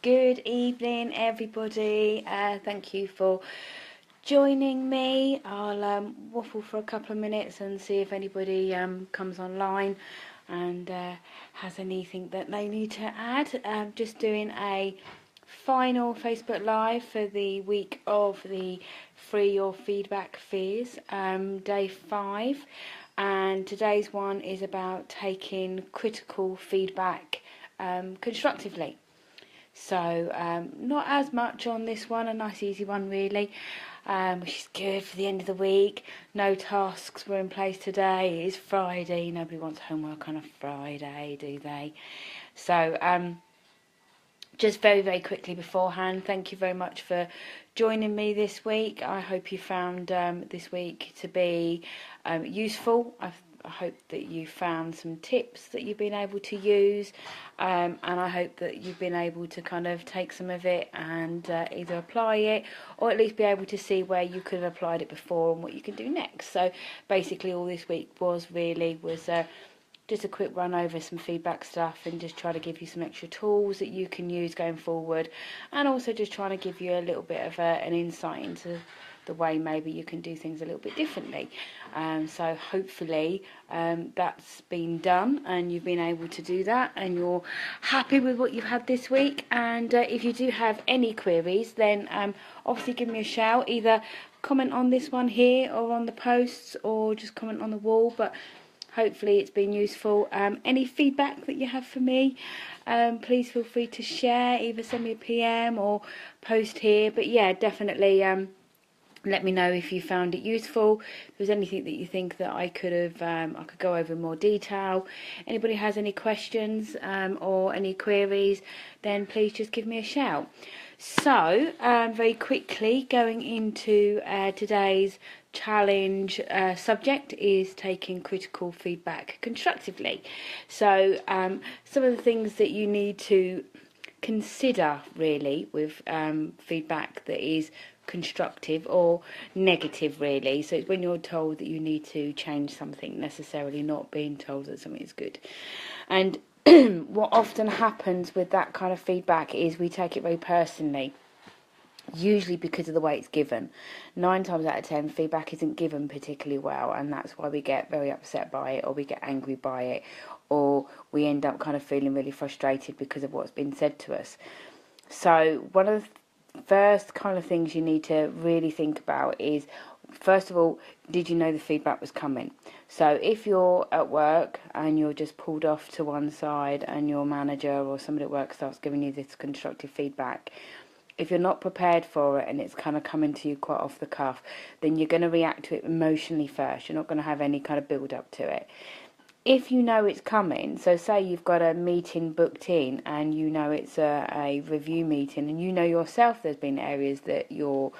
Good evening, everybody. Thank you for joining me. I'll waffle for a couple of minutes and see if anybody comes online and has anything that they need to add. Just doing a final Facebook Live for the week of the Free Your Feedback Fears, day 5. And today's one is about taking critical feedback constructively. So not as much on this one, a nice easy one really, which is good for the end of the week. No tasks were in place today. It is Friday. Nobody wants homework on a Friday, do they? So just very, very quickly beforehand, thank you very much for joining me this week. I hope you found this week to be useful. I hope that you found some tips that you've been able to use, and I hope that you've been able to kind of take some of it and either apply it or at least be able to see where you could have applied it before and what you can do next. So basically all this week was just a quick run over some feedback stuff and just try to give you some extra tools that you can use going forward, and also just trying to give you a little bit of an insight into the way maybe you can do things a little bit differently. So hopefully that's been done and you've been able to do that and you're happy with what you've had this week. And if you do have any queries, then obviously give me a shout. Either comment on this one here or on the posts, or just comment on the wall. But hopefully it's been useful. Any feedback that you have for me, please feel free to share. Either send me a PM or post here. But yeah, definitely let me know if you found it useful. If there's anything that you think that I could go over in more detail. Anybody has any questions or any queries, then please just give me a shout. So very quickly, going into today's challenge subject is taking critical feedback constructively. So some of the things that you need to consider really with feedback that is constructive or negative really. So it's when you're told that you need to change something, necessarily not being told that something is good. And what often happens with that kind of feedback is we take it very personally, usually because of the way it's given. 9 times out of 10 feedback isn't given particularly well, and that's why we get very upset by it, or we get angry by it, or we end up kind of feeling really frustrated because of what's been said to us. So one of the first kind of things you need to really think about is, first of all, did you know the feedback was coming? So if you're at work and you're just pulled off to one side and your manager or somebody at work starts giving you this constructive feedback, if you're not prepared for it and it's kind of coming to you quite off the cuff, then you're going to react to it emotionally first. You're not going to have any kind of build up to it. If you know it's coming, so say you've got a meeting booked in and you know it's a review meeting, and you know yourself there's been areas that you're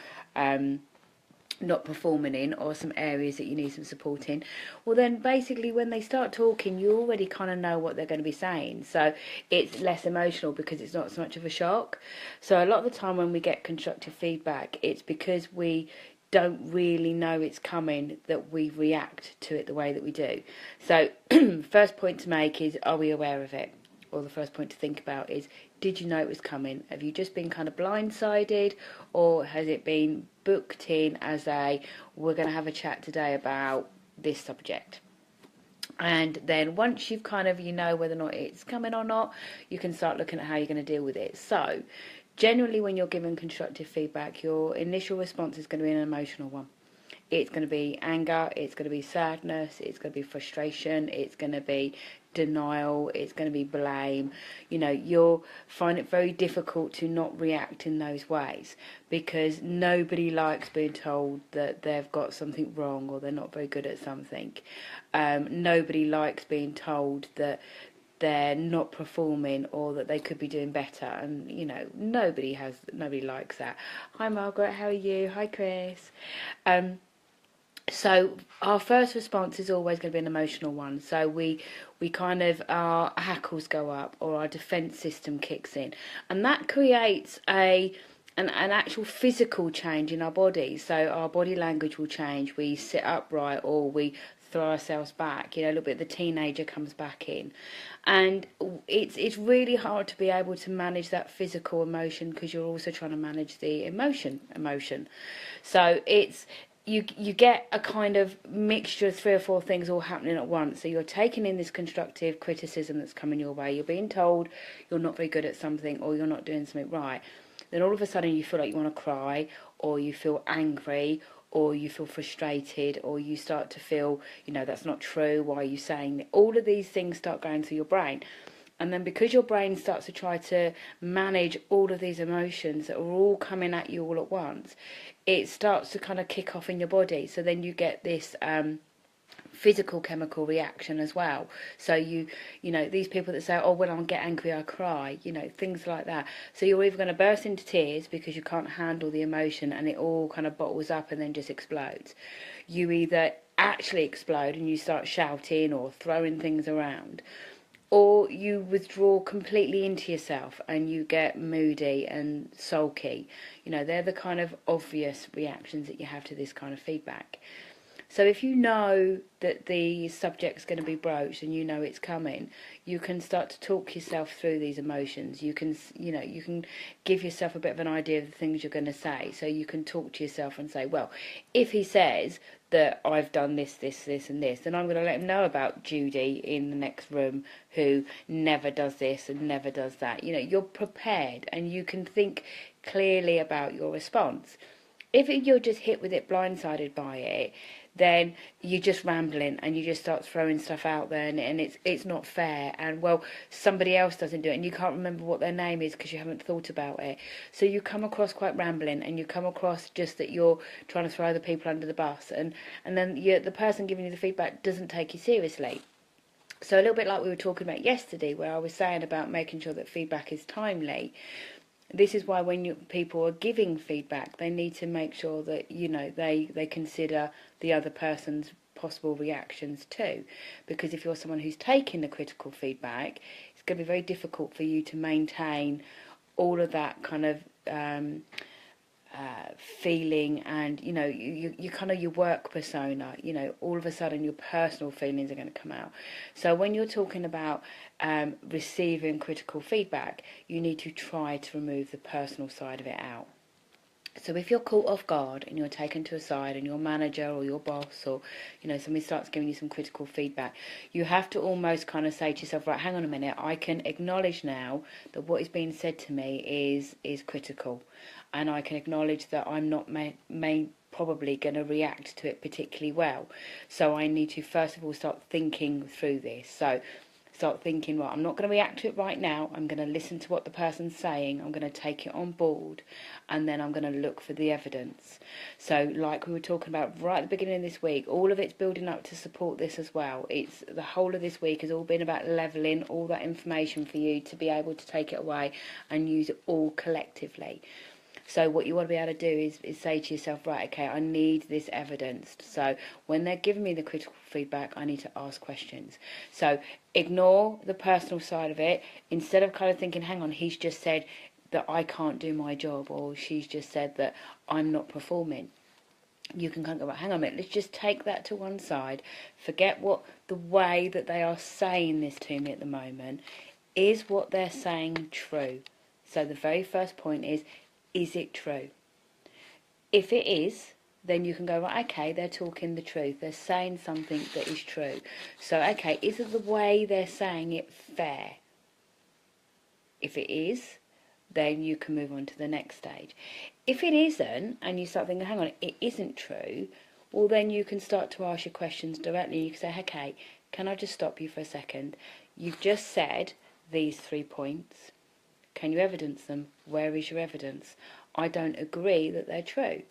not performing in, or some areas that you need some support in, well then basically when they start talking you already kind of know what they're going to be saying, so it's less emotional because it's not so much of a shock. So a lot of the time when we get constructive feedback, it's because we don't really know it's coming that we react to it the way that we do. So first point to make is, are we aware of it? Or the first point to think about is, did you know it was coming? Have you just been kind of blindsided, or has it been booked in as we're going to have a chat today about this subject? And then once you've kind of, you know whether or not it's coming or not, you can start looking at how you're going to deal with it. So generally when you're given constructive feedback, your initial response is going to be an emotional one. It's going to be anger, it's going to be sadness, it's going to be frustration, it's going to be denial, it's going to be blame. You know, you'll find it very difficult to not react in those ways, because nobody likes being told that they've got something wrong or they're not very good at something. Nobody likes being told that they're not performing or that they could be doing better, and you know, nobody likes that. Hi Margaret, how are you? Hi Chris. So our first response is always going to be an emotional one. So we kind of, our hackles go up or our defence system kicks in, and that creates an actual physical change in our body. So our body language will change. We sit upright, or we throw ourselves back. You know, a little bit the teenager comes back in, and it's really hard to be able to manage that physical emotion because you're also trying to manage the emotion. So it's you get a kind of mixture of 3 or 4 things all happening at once. So you're taking in this constructive criticism that's coming your way. You're being told you're not very good at something or you're not doing something right. Then all of a sudden you feel like you want to cry, or you feel angry, or you feel frustrated, or you start to feel, that's not true, why are you saying that? All of these things start going through your brain. And then because your brain starts to try to manage all of these emotions that are all coming at you all at once, it starts to kind of kick off in your body. So then you get this physical chemical reaction as well. So these people that say, oh, when I get angry I cry, things like that. So you're either going to burst into tears because you can't handle the emotion and it all kind of bottles up and then just explodes. You either actually explode and you start shouting or throwing things around, or you withdraw completely into yourself and you get moody and sulky. They're the kind of obvious reactions that you have to this kind of feedback. So if you know that the subject's going to be broached and you know it's coming, you can start to talk yourself through these emotions. You can give yourself a bit of an idea of the things you're going to say. So you can talk to yourself and say, well, if he says that I've done this, this, this and this, then I'm going to let him know about Judy in the next room who never does this and never does that. You're prepared and you can think clearly about your response. If you're just hit with it, blindsided by it, then you're just rambling and you just start throwing stuff out there and it's not fair, and somebody else doesn't do it and you can't remember what their name is because you haven't thought about it. So you come across quite rambling and you come across just that you're trying to throw other people under the bus, and then the person giving you the feedback doesn't take you seriously. So a little bit like we were talking about yesterday, where I was saying about making sure that feedback is timely. This is why when people are giving feedback, they need to make sure that they consider the other person's possible reactions too. Because if you're someone who's taking the critical feedback, it's going to be very difficult for you to maintain all of that kind of feeling, and you kind of your work persona. All of a sudden your personal feelings are going to come out. So when you're talking about receiving critical feedback, you need to try to remove the personal side of it out. So if you're caught off guard and you're taken to a side and your manager or your boss or somebody starts giving you some critical feedback, you have to almost kind of say to yourself, right, hang on a minute, I can acknowledge now that what is being said to me is critical, and I can acknowledge that I'm not probably going to react to it particularly well. So I need to first of all start thinking through this. So start thinking, right, I'm not going to react to it right now. I'm going to listen to what the person's saying. I'm going to take it on board, and then I'm going to look for the evidence. So like we were talking about right at the beginning of this week, all of it's building up to support this as well. It's the whole of this week has all been about levelling all that information for you to be able to take it away and use it all collectively. So what you want to be able to do is say to yourself, right, okay, I need this evidence. So when they're giving me the critical feedback, I need to ask questions. So ignore the personal side of it. Instead of kind of thinking, hang on, he's just said that I can't do my job, or she's just said that I'm not performing. You can kind of go, right, hang on a minute, let's just take that to one side. Forget what the way that they are saying this to me at the moment. Is what they're saying true? So the very first point is it true? If it is, then you can go, right, okay, they're talking the truth. They're saying something that is true. So, okay, is it the way they're saying it fair? If it is, then you can move on to the next stage. If it isn't, and you start thinking, hang on, it isn't true, well, then you can start to ask your questions directly. You can say, okay, can I just stop you for a second? You've just said these 3 points. Can you evidence them? Where is your evidence? I don't agree that they're true.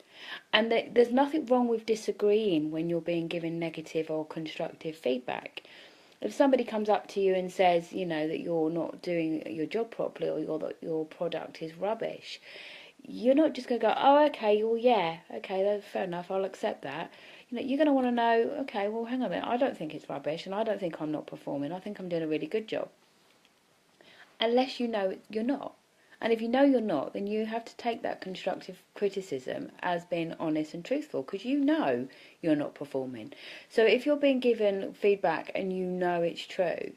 And there's nothing wrong with disagreeing when you're being given negative or constructive feedback. If somebody comes up to you and says, that you're not doing your job properly, or that your product is rubbish, you're not just going to go, oh, okay, well, yeah, okay, that's fair enough, I'll accept that. You're going to want to know, okay, well, hang on a minute, I don't think it's rubbish, and I don't think I'm not performing. I think I'm doing a really good job. Unless you know you're not. And if you know you're not, then you have to take that constructive criticism as being honest and truthful, because you know you're not performing. So if you're being given feedback and you know it's true,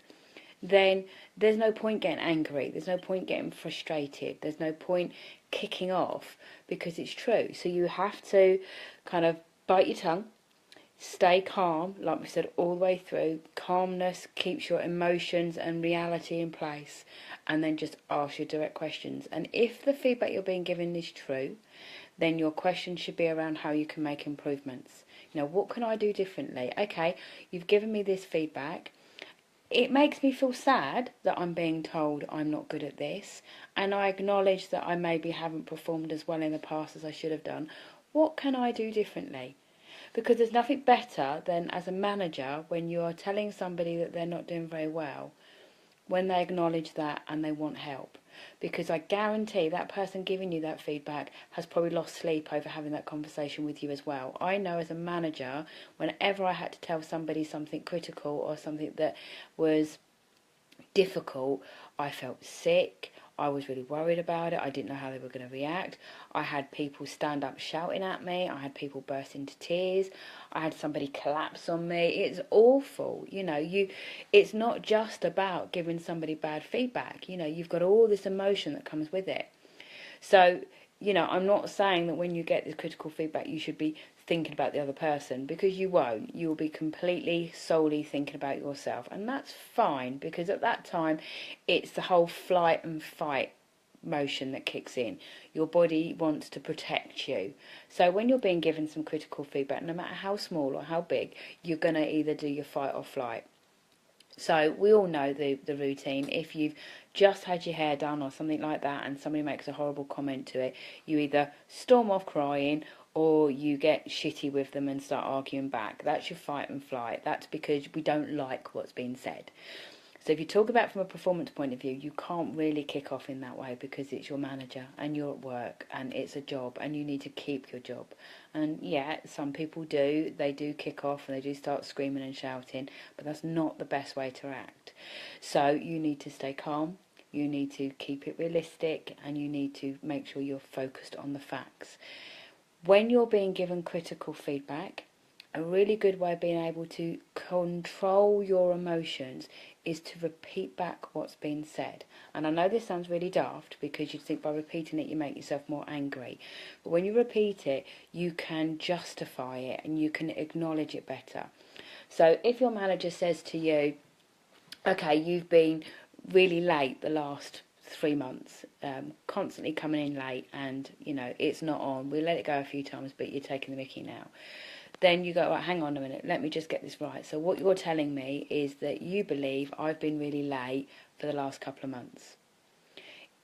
then there's no point getting angry, there's no point getting frustrated, there's no point kicking off, because it's true. So you have to kind of bite your tongue, stay calm, like we said all the way through. Calmness keeps your emotions and reality in place, and then just ask your direct questions. And if the feedback you're being given is true, then your question should be around how you can make improvements. You know, what can I do differently? Okay, you've given me this feedback. It makes me feel sad that I'm being told I'm not good at this, and I acknowledge that I maybe haven't performed as well in the past as I should have done. What can I do differently? Because there's nothing better than, as a manager, when you are telling somebody that they're not doing very well, when they acknowledge that and they want help. Because I guarantee that person giving you that feedback has probably lost sleep over having that conversation with you as well. I know as a manager, whenever I had to tell somebody something critical or something that was difficult, I felt sick. I was really worried about it. I didn't know how they were going to react. I had people stand up shouting at me. I had people burst into tears. I had somebody collapse on me. It's awful. You know, it's not just about giving somebody bad feedback. You know, you've got all this emotion that comes with it. So, you know, I'm not saying that when you get this critical feedback you should be thinking about the other person, because you won't. You'll be completely solely thinking about yourself, and that's fine, because at that time it's the whole flight and fight motion that kicks in. Your body wants to protect you. So when you're being given some critical feedback, no matter how small or how big, you're going to either do your fight or flight. So we all know the routine. If you've just had your hair done or something like that and somebody makes a horrible comment to it, you either storm off crying or you get shitty with them and start arguing back. That's your fight and flight. That's because we don't like what's being said. So if you talk about from a performance point of view, you can't really kick off in that way, because it's your manager and you're at work and it's a job and you need to keep your job. And yeah, some people do. They do kick off and they do start screaming and shouting, but that's not the best way to act. So you need to stay calm. You need to keep it realistic, and you need to make sure you're focused on the facts. When you're being given critical feedback, a really good way of being able to control your emotions is to repeat back what's been said. And I know this sounds really daft, because you'd think by repeating it you make yourself more angry. But when you repeat it, you can justify it and you can acknowledge it better. So if your manager says to you, okay, you've been really late the last 3 months, constantly coming in late, and you know it's not on, we let it go a few times but you're taking the mickey now. Then you go, right, hang on a minute, let me just get this right. So what you're telling me is that you believe I've been really late for the last couple of months.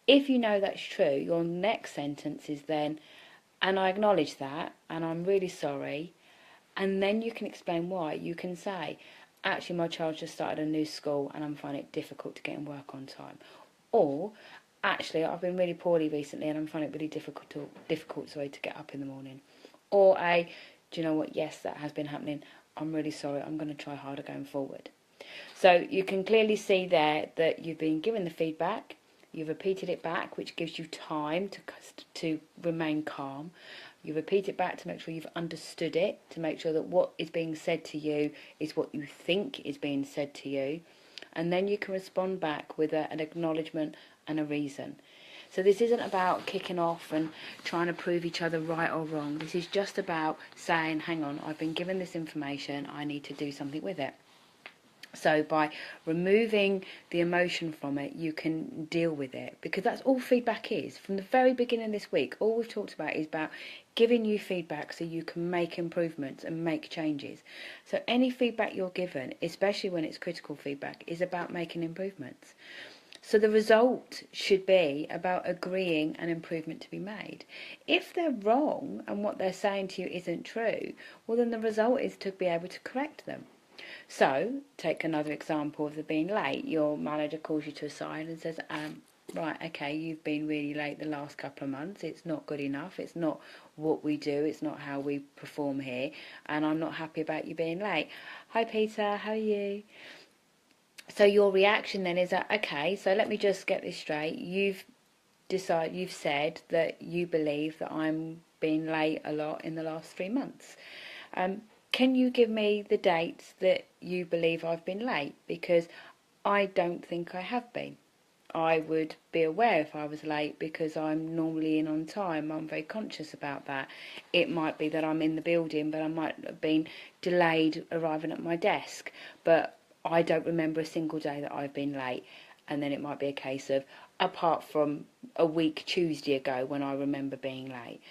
If you know that's true, your next sentence is then, and I acknowledge that, and I'm really sorry. And then you can explain why. You can say, actually my child just started a new school and I'm finding it difficult to get in work on time. Or, actually I've been really poorly recently and I'm finding it really difficult to get up in the morning. Or do you know what, yes, that has been happening, I'm really sorry, I'm going to try harder going forward. So you can clearly see there that you've been given the feedback, you've repeated it back, which gives you time to remain calm. You repeat it back to make sure you've understood it, to make sure that what is being said to you is what you think is being said to you. And then you can respond back with an acknowledgement and a reason. So this isn't about kicking off and trying to prove each other right or wrong. This is just about saying, hang on, I've been given this information, I need to do something with it. So by removing the emotion from it, you can deal with it, because that's all feedback is. From the very beginning of this week, all we've talked about is about giving you feedback so you can make improvements and make changes. So any feedback you're given, especially when it's critical feedback, is about making improvements. So the result should be about agreeing an improvement to be made. If they're wrong and what they're saying to you isn't true, well then the result is to be able to correct them. So, take another example of the being late. Your manager calls you to a side and says, right, okay, you've been really late the last couple of months. It's not good enough. It's not what we do. It's not how we perform here. And I'm not happy about you being late. Hi, Peter. How are you? So your reaction then is that, okay, so let me just get this straight. You've you've said that you believe that I'm being late a lot in the last 3 months. Can you give me the dates that you believe I've been late? Because I don't think I have been. I would be aware if I was late because I'm normally in on time. I'm very conscious about that. It might be that I'm in the building, but I might have been delayed arriving at my desk. But I don't remember a single day that I've been late. And then it might be a case of, apart from a week Tuesday ago when I remember being late.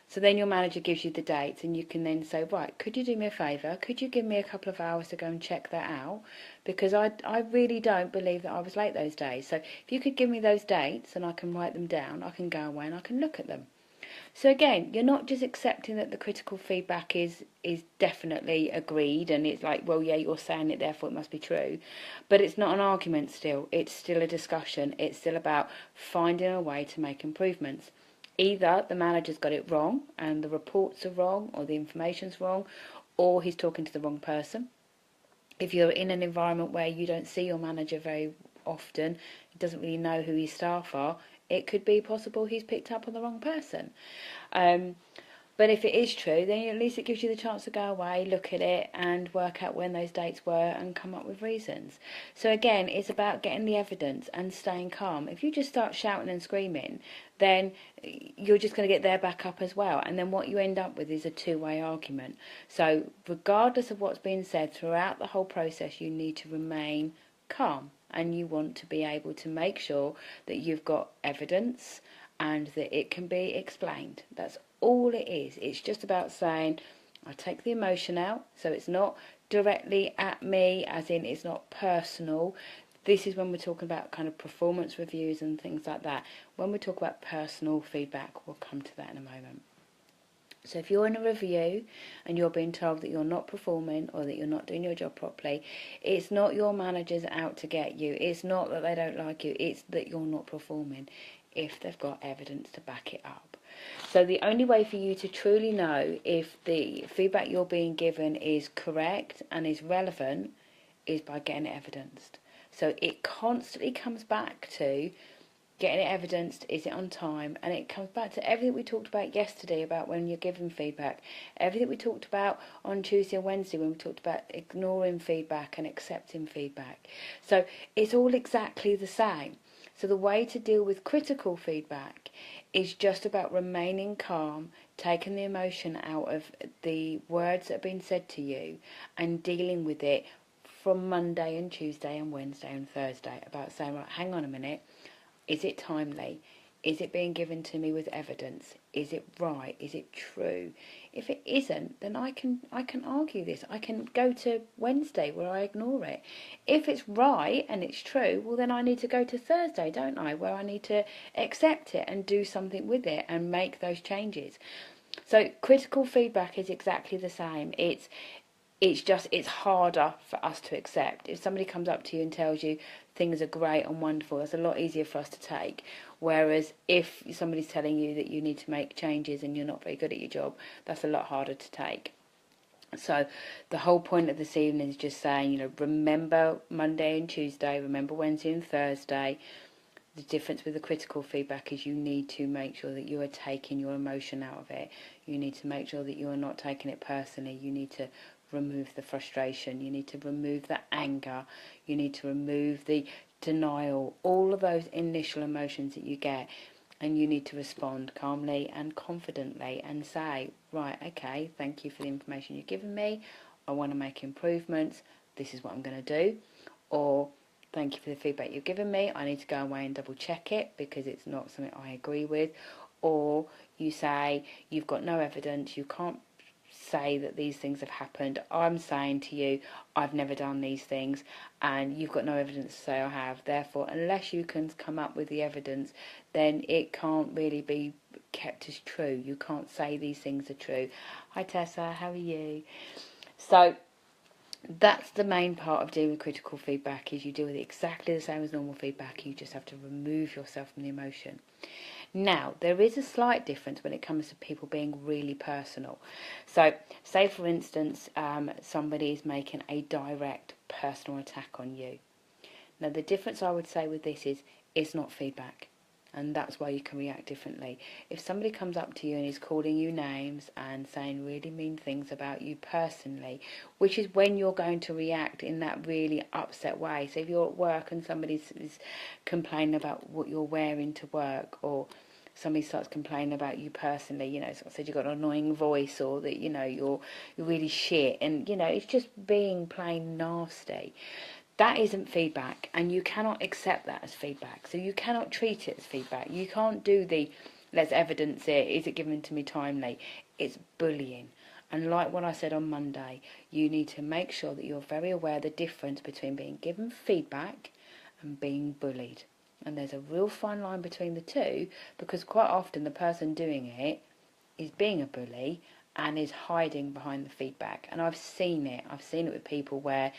So then your manager gives you the dates, and you can then say, right, could you do me a favour? Could you give me a couple of hours to go and check that out? Because I really don't believe that I was late those days. So if you could give me those dates and I can write them down, I can go away and I can look at them. So again, you're not just accepting that the critical feedback is definitely agreed, and it's like, well, yeah, you're saying it, therefore it must be true. But it's not an argument still. It's still a discussion. It's still about finding a way to make improvements. Either the manager's got it wrong and the reports are wrong or the information's wrong, or he's talking to the wrong person. If you're in an environment where you don't see your manager very often, he doesn't really know who his staff are, it could be possible he's picked up on the wrong person. But if it is true, then at least it gives you the chance to go away, look at it, and work out when those dates were and come up with reasons. So again, it's about getting the evidence and staying calm. If you just start shouting and screaming, then you're just going to get their back up as well. And then what you end up with is a two-way argument. So regardless of what's being said throughout the whole process, you need to remain calm. And you want to be able to make sure that you've got evidence and that it can be explained. That's all it is. It's just about saying, I take the emotion out, so it's not directly at me, as in it's not personal. This is when we're talking about kind of performance reviews and things like that. When we talk about personal feedback, we'll come to that in a moment. So if you're in a review and you're being told that you're not performing or that you're not doing your job properly, it's not your managers out to get you. It's not that they don't like you. It's that you're not performing, if they've got evidence to back it up. So the only way for you to truly know if the feedback you're being given is correct and is relevant is by getting it evidenced. So it constantly comes back to getting it evidenced, is it on time? And it comes back to everything we talked about yesterday about when you're giving feedback, everything we talked about on Tuesday and Wednesday when we talked about ignoring feedback and accepting feedback. So it's all exactly the same. So the way to deal with critical feedback is just about remaining calm, taking the emotion out of the words that have been said to you and dealing with it from Monday and Tuesday and Wednesday and Thursday, about saying, right, hang on a minute, is it timely? Is it being given to me with evidence? Is it right? Is it true? If it isn't, then I can argue this. I can go to Wednesday where I ignore it. If it's right and it's true, well then I need to go to Thursday, don't I? Where I need to accept it and do something with it and make those changes. So critical feedback is exactly the same. It's harder for us to accept. If somebody comes up to you and tells you things are great and wonderful, that's a lot easier for us to take. Whereas if somebody's telling you that you need to make changes and you're not very good at your job, that's a lot harder to take. So the whole point of this evening is just saying, remember Monday and Tuesday, remember Wednesday and Thursday. The difference with the critical feedback is you need to make sure that you are taking your emotion out of it. You need to make sure that you are not taking it personally. You need to remove the frustration, you need to remove the anger, you need to remove the denial, all of those initial emotions that you get, and you need to respond calmly and confidently and say, right, okay, thank you for the information you've given me, I want to make improvements, this is what I'm going to do, or thank you for the feedback you've given me, I need to go away and double check it because it's not something I agree with, or you say you've got no evidence, you can't say that these things have happened. I'm saying to you, I've never done these things, and you've got no evidence to say I have. Therefore, unless you can come up with the evidence, then it can't really be kept as true. You can't say these things are true. Hi Tessa, how are you? So that's the main part of dealing with critical feedback, is you deal with it exactly the same as normal feedback. You just have to remove yourself from the emotion. Now, there is a slight difference when it comes to people being really personal. So, say for instance, somebody is making a direct personal attack on you. Now, the difference I would say with this is it's not feedback. and that's why you can react differently. If somebody comes up to you and is calling you names and saying really mean things about you personally, which is when you're going to react in that really upset way. So if you're at work and somebody is complaining about what you're wearing to work, or somebody starts complaining about you personally, you know, sort of said you've got an annoying voice, or that, you know, you're really shit, and, you know, it's just being plain nasty. That isn't feedback, and you cannot accept that as feedback. So you cannot treat it as feedback. You can't do the, let's evidence it, is it given to me timely? It's bullying. And like what I said on Monday, you need to make sure that you're very aware of the difference between being given feedback and being bullied. And there's a real fine line between the two, because quite often the person doing it is being a bully and is hiding behind the feedback. And I've seen it with people where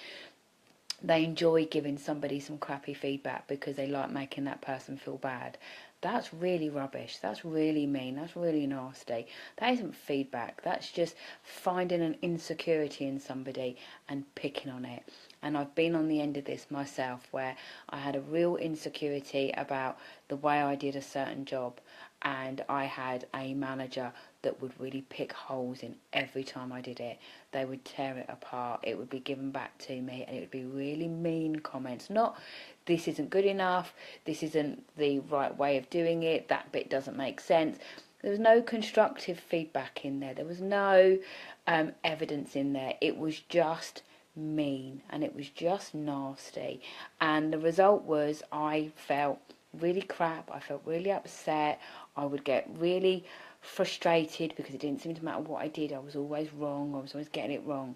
they enjoy giving somebody some crappy feedback because they like making that person feel bad. That's really rubbish. That's really mean. That's really nasty. That isn't feedback. That's just finding an insecurity in somebody and picking on it. And I've been on the end of this myself, where I had a real insecurity about the way I did a certain job, and I had a manager that would really pick holes in every time I did it. They would tear it apart. It would be given back to me, and it would be really mean comments. Not, this isn't good enough, this isn't the right way of doing it, that bit doesn't make sense. There was no constructive feedback in there. There was no evidence in there. It was just mean, and it was just nasty. And the result was I felt really crap. I felt really upset. I would get really frustrated because it didn't seem to matter what I did. I was always wrong. I was always getting it wrong.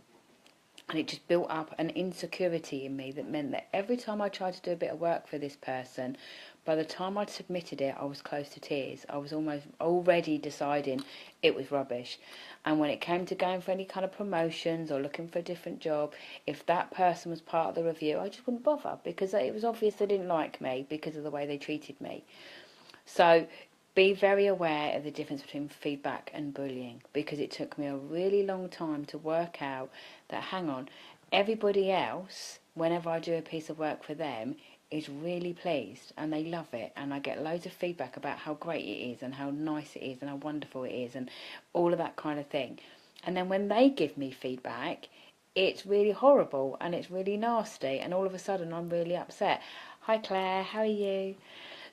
And it just built up an insecurity in me that meant that every time I tried to do a bit of work for this person, by the time I'd submitted it, I was close to tears. I was almost already deciding it was rubbish. And when it came to going for any kind of promotions or looking for a different job, if that person was part of the review, I just wouldn't bother, because it was obvious they didn't like me because of the way they treated me. So be very aware of the difference between feedback and bullying, because it took me a really long time to work out that, hang on, everybody else, whenever I do a piece of work for them, is really pleased and they love it, and I get loads of feedback about how great it is and how nice it is and how wonderful it is and all of that kind of thing. And then when they give me feedback, it's really horrible and it's really nasty, and all of a sudden I'm really upset. Hi Claire, how are you?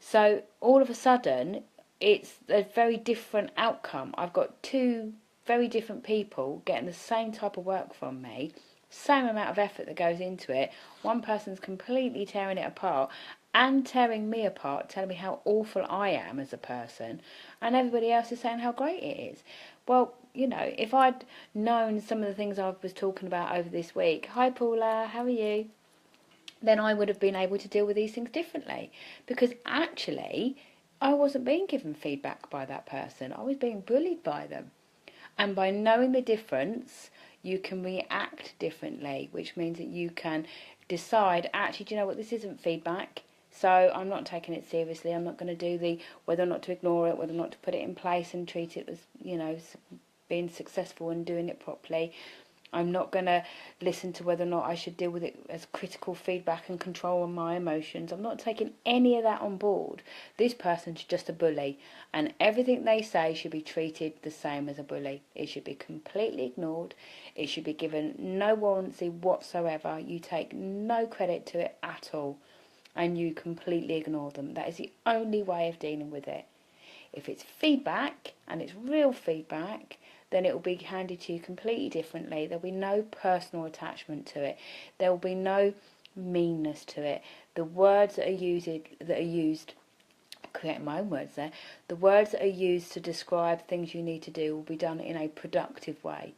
So all of a sudden it's a very different outcome. I've got two very different people getting the same type of work from me, same amount of effort that goes into it. One person's completely tearing it apart and tearing me apart, telling me how awful I am as a person, and everybody else is saying how great it is. Well, you know, if I'd known some of the things I was talking about over this week, hi Paula, how are you? Then I would have been able to deal with these things differently, because actually I wasn't being given feedback by that person. I was being bullied by them. And by knowing the difference, you can react differently, which means that you can decide, actually, do you know what, this isn't feedback, so I'm not taking it seriously. I'm not going to do the whether or not to ignore it, whether or not to put it in place and treat it as, you know, being successful and doing it properly. I'm not going to listen to whether or not I should deal with it as critical feedback and control on my emotions. I'm not taking any of that on board. This person's just a bully, and everything they say should be treated the same as a bully. It should be completely ignored. It should be given no warranty whatsoever. You take no credit to it at all, and you completely ignore them. That is the only way of dealing with it. If it's feedback, and it's real feedback, then it will be handed to you completely differently. There'll be no personal attachment to it. There will be no meanness to it. The words that are used, creating my own words there, the words that are used to describe things you need to do will be done in a productive way.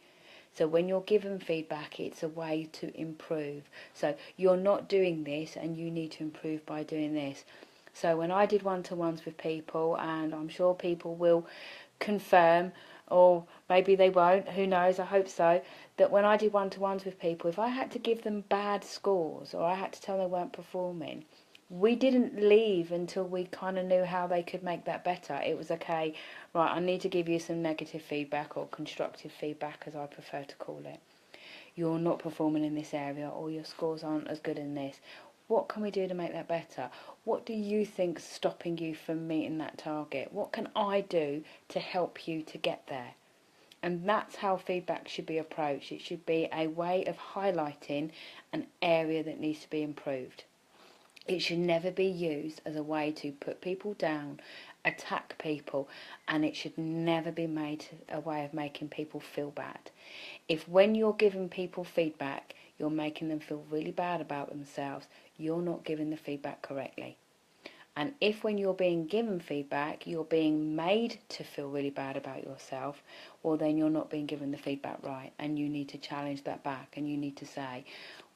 So when you're given feedback, it's a way to improve. So you're not doing this and you need to improve by doing this. So when I did one-to-ones with people, and I'm sure people will confirm, or maybe they won't, who knows, I hope so, that when I did one-to-ones with people, if I had to give them bad scores or I had to tell them they weren't performing, we didn't leave until we kind of knew how they could make that better. It was, okay, right, I need to give you some negative feedback, or constructive feedback as I prefer to call it. You're not performing in this area, or your scores aren't as good in this. What can we do to make that better? What do you think's stopping you from meeting that target? What can I do to help you to get there? And that's how feedback should be approached. It should be a way of highlighting an area that needs to be improved. It should never be used as a way to put people down, attack people, and it should never be made a way of making people feel bad. If when you're giving people feedback, you're making them feel really bad about themselves, you're not giving the feedback correctly. And if when you're being given feedback, you're being made to feel really bad about yourself, well, then you're not being given the feedback right. And you need to challenge that back. And you need to say,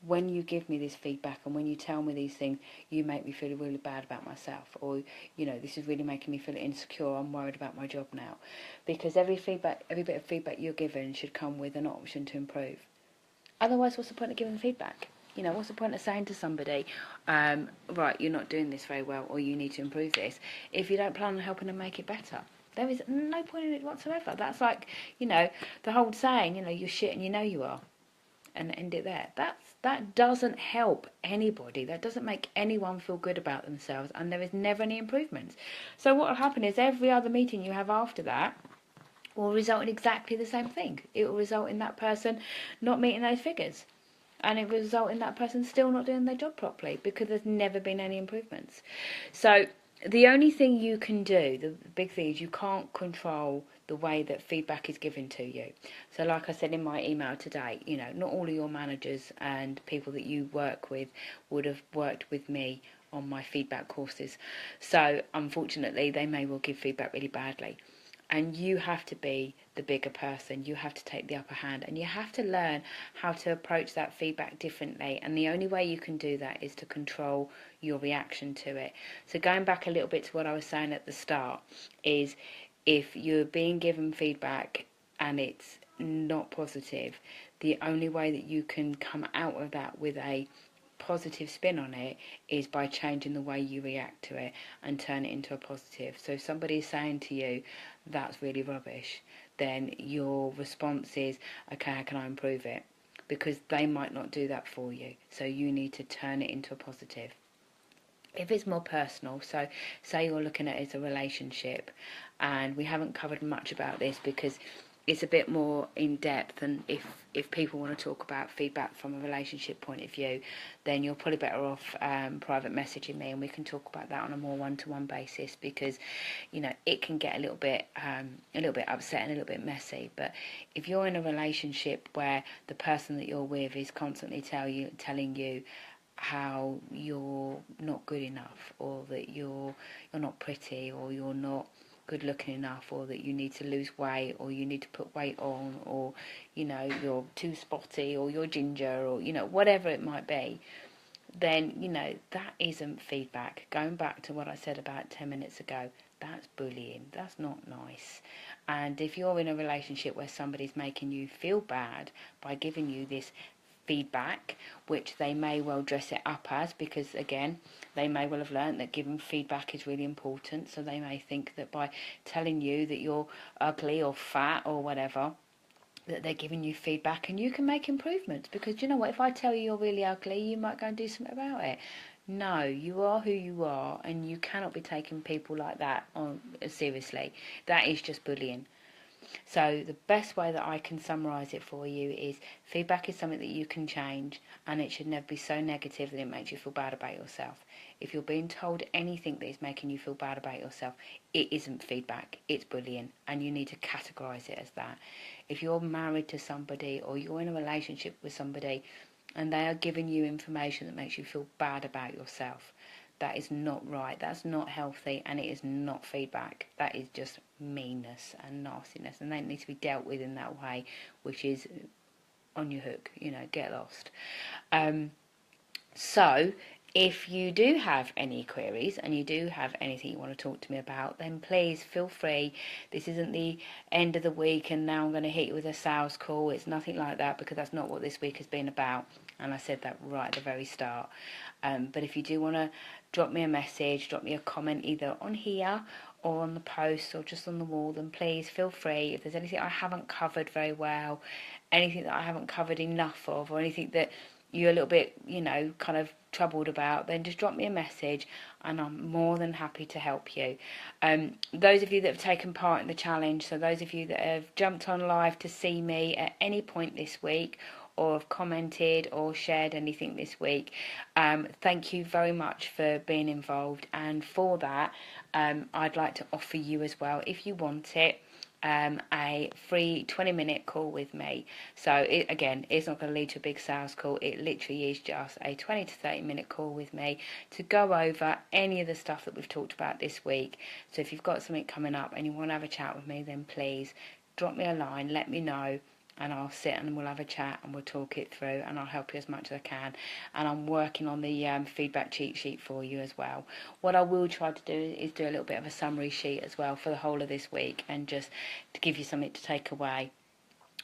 when you give me this feedback and when you tell me these things, you make me feel really bad about myself. Or, this is really making me feel insecure. I'm worried about my job now. Because every bit of feedback you're given should come with an option to improve. Otherwise, what's the point of giving feedback? What's the point of saying to somebody, right, you're not doing this very well, or you need to improve this, if you don't plan on helping them make it better? There is no point in it whatsoever. That's like, the whole saying, you're shit and you know you are, and end it there. That doesn't help anybody. That doesn't make anyone feel good about themselves, and there is never any improvements. So what will happen is every other meeting you have after that will result in exactly the same thing. It will result in that person not meeting those figures. And it will result in that person still not doing their job properly because there's never been any improvements. So the only thing you can do, the big thing is you can't control the way that feedback is given to you. So like I said in my email today, not all of your managers and people that you work with would have worked with me on my feedback courses. So unfortunately, they may well give feedback really badly. And you have to be the bigger person. You have to take the upper hand. And you have to learn how to approach that feedback differently. And the only way you can do that is to control your reaction to it. So going back a little bit to what I was saying at the start is if you're being given feedback and it's not positive, the only way that you can come out of that with a positive spin on it is by changing the way you react to it and turn it into a positive. So if somebody is saying to you, that's really rubbish, then your response is, okay, how can I improve it? Because they might not do that for you. So you need to turn it into a positive. If it's more personal, so say you're looking at it as a relationship, and we haven't covered much about this because it's a bit more in depth, and if people want to talk about feedback from a relationship point of view, then you're probably better off private messaging me, and we can talk about that on a more one-to-one basis, because it can get a little bit upset and a little bit messy. But if you're in a relationship where the person that you're with is constantly telling you how you're not good enough, or that you're not pretty, or you're not good looking enough, or that you need to lose weight, or you need to put weight on, or you're too spotty, or you're ginger, or whatever it might be, then that isn't feedback. Going back to what I said about 10 minutes ago, that's bullying. That's not nice. And if you're in a relationship where somebody's making you feel bad by giving you this feedback, which they may well dress it up as, because again, they may well have learnt that giving feedback is really important, so they may think that by telling you that you're ugly or fat or whatever, that they're giving you feedback and you can make improvements. Because you know what, if I tell you you're really ugly, you might go and do something about it. No, you are who you are, and you cannot be taking people like that on seriously. That is just bullying. So the best way that I can summarise it for you is feedback is something that you can change, and it should never be so negative that it makes you feel bad about yourself. If you're being told anything that is making you feel bad about yourself, it isn't feedback, it's bullying, and you need to categorise it as that. If you're married to somebody or you're in a relationship with somebody and they are giving you information that makes you feel bad about yourself, that is not right, that's not healthy, and it is not feedback. That is just meanness and nastiness, and that needs to be dealt with in that way, which is on your hook, get lost. So if you do have any queries and you do have anything you want to talk to me about, then please feel free. This isn't the end of the week and now I'm going to hit you with a sales call. It's nothing like that, because that's not what this week has been about, and I said that right at the very start. But if you do want to drop me a message, drop me a comment either on here or on the post or just on the wall, then please feel free. If there's anything I haven't covered very well, anything that I haven't covered enough of, or anything that you're a little bit, kind of troubled about, then just drop me a message and I'm more than happy to help you. Those of you that have taken part in the challenge, so those of you that have jumped on live to see me at any point this week, or have commented or shared anything this week, thank you very much for being involved. And for that, I'd like to offer you as well, if you want it, a free 20-minute call with me. So again, it's not going to lead to a big sales call. It literally is just a 20 to 30-minute call with me to go over any of the stuff that we've talked about this week. So if you've got something coming up and you want to have a chat with me, then please drop me a line, let me know, and I'll sit and we'll have a chat and we'll talk it through, and I'll help you as much as I can. And I'm working on the feedback cheat sheet for you as well. What I will try to do is do a little bit of a summary sheet as well for the whole of this week, and just to give you something to take away.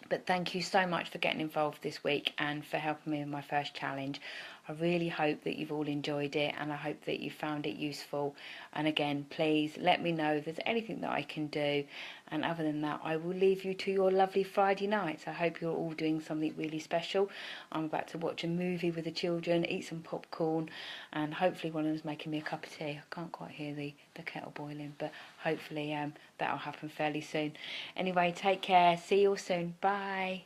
But thank you so much for getting involved this week and for helping me with my first challenge. I really hope that you've all enjoyed it, and I hope that you found it useful. And again, please let me know if there's anything that I can do. And other than that, I will leave you to your lovely Friday nights. I hope you're all doing something really special. I'm about to watch a movie with the children, eat some popcorn, and hopefully one of them's making me a cup of tea. I can't quite hear the kettle boiling, but hopefully that'll happen fairly soon. Anyway, take care. See you all soon. Bye.